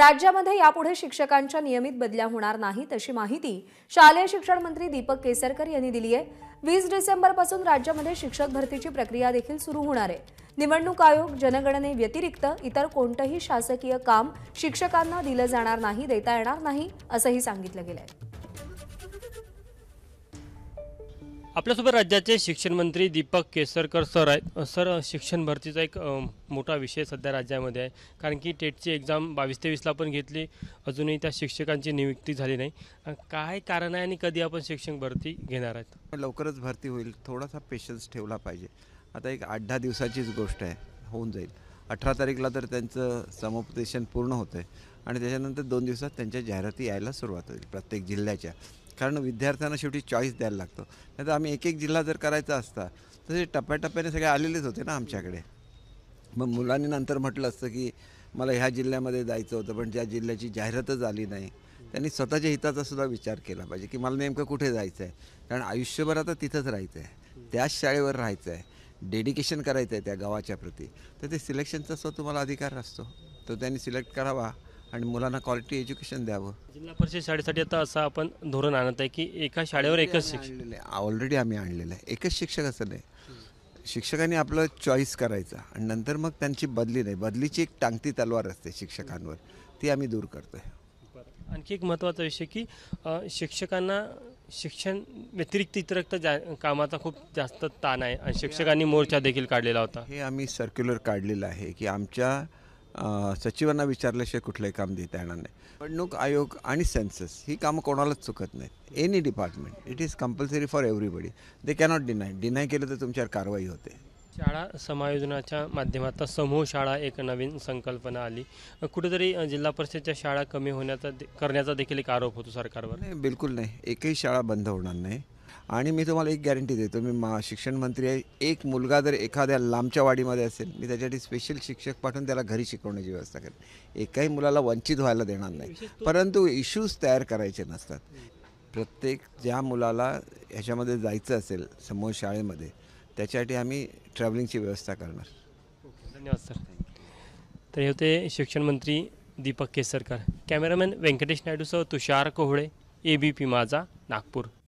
राज्यामध्ये यापुढे शिक्षकांच्या नियमित बदल्या होणार नाहीत अशी माहिती शालेय शिक्षण मंत्री दीपक केसरकर यांनी दिली आहे। 20 डिसेंबरपासून राज्यामध्ये शिक्षक भरतीची प्रक्रिया देखील सुरू होणार आहे। निवडणूक आयोग जनगणनेव्यतिरिक्त इतर कोणतेही शासकीय काम शिक्षकांना दिलं जाणार नाही, देता येणार नाही असंही सांगितलं गेलंय। आपल्यासोबत राज्याचे शिक्षण मंत्री दीपक केसरकर सर आहेत। सर, शिक्षण भरतीचा एक मोठा विषय सध्या राज्यामध्ये आहे, कारण की टेटची एक्झाम 22-23 ला पण घेतली, अजूनही त्या शिक्षकांची नियुक्ती झाली नाही। काय कारण आहे आणि कधी आपण शिक्षक भरती घेणार आहेत? लवकरच भरती होईल, थोडासा पेशन्स ठेवला पाहिजे। आता एक 8-10 दिवसाचीच गोष्ट आहे, होऊन जाईल। 18 तारीखला तर त्यांचं समुपदेशन पूर्ण होतं आहे आणि त्याच्यानंतर 2 दिवसात त्यांच्या जाहिराती यायला सुरुवात होईल प्रत्येक जिल्ह्याच्या। कारण विद्यार्थ्यांना शेवटी चॉईस द्यायला लागतो। नाही तर आम्ही एक जिल्हा जर करायचा असता तर ते टप्प्याटप्प्याने सगळे आलेलेच होते ना आमच्याकडे। मग मुलांनी नंतर म्हटलं असतं की मला ह्या जिल्ह्यामध्ये जायचं होतं, पण त्या जिल्ह्याची जाहिरातच आली नाही। त्यांनी स्वतःच्या हिताचा सुद्धा विचार केला पाहिजे की मला नेमकं कुठे जायचं आहे, कारण आयुष्यभर आता तिथंच राहायचं आहे, त्याच शाळेवर राहायचं आहे, डेडिकेशन करायचं आहे त्या गावाच्या प्रती। तर ते सिलेक्शनचा सुद्धा तुम्हाला अधिकार असतो, तो त्यांनी सिलेक्ट करावा आणि मुलांना क्वालिटी एज्युकेशन द्यावं। जिल्हा परिषद शाळेसाठी आता असं आपण धोरण आणत आहे की एका शाळेवर एकच शिक्षक। ऑलरेडी आम्ही आणलेलं आहे, एकच शिक्षक असं नाही। शिक्षकांनी आपलं चॉईस करायचा आणि नंतर मग त्यांची बदली नाही, बदलीची एक टांगती तलवार असते शिक्षकांवर, ती आम्ही दूर करतोय। आणखी एक महत्त्वाचा विषय की शिक्षकांना शिक्षण व्यतिरिक्त इतरत्र कामाचा खूप जास्त ताण आहे आणि शिक्षकांनी मोर्चा देखील काढलेला होता। हे आम्ही सर्क्युलर काढलेलं आहे की आमच्या सचिवांना विचारल्याशिवाय कुठलंही काम देता येणार नाही। निवडणूक आयोग आणि सेन्सस ही कामं कोणालाच चुकत नाहीत। Any department, it is compulsory for everybody, they cannot deny केलं तर तुमच्यावर कारवाई होते। शाळा समायोजनाच्या माध्यमातून समूह शाळा एक नवीन संकल्पना आली, कुठेतरी जिल्हा परिषदच्या शाळा कमी करण्याचा देखील एक आरोप होतो सरकारवर। नाही, बिलकुल नाही, एकही शाळा बंद होणार नाही। आणि मी तुम्हाला एक गॅरंटी देतो, मी शिक्षण मंत्री आहे, एक मुलगा जर एखाद्या लांबच्या वाडीमध्ये असेल, मी त्याच्यासाठी स्पेशल शिक्षक पाठवून त्याला घरी शिकवण्याची व्यवस्था करेन। एकाही मुलाला वंचित व्हायला देणार नाही, परंतु इश्यूज तयार करायचे नसतात। प्रत्येक ज्या मुलाला ह्याच्यामध्ये जायचं असेल समूह शाळेमध्ये, त्याच्यासाठी आम्ही ट्रॅव्हलिंगची व्यवस्था करणार। धन्यवाद सर। तर हे होते शिक्षण मंत्री दीपक केसरकर। कॅमेरामॅन व्यंकटेश नायडूसह तुषार कोहळे, ABP माझा, नागपूर।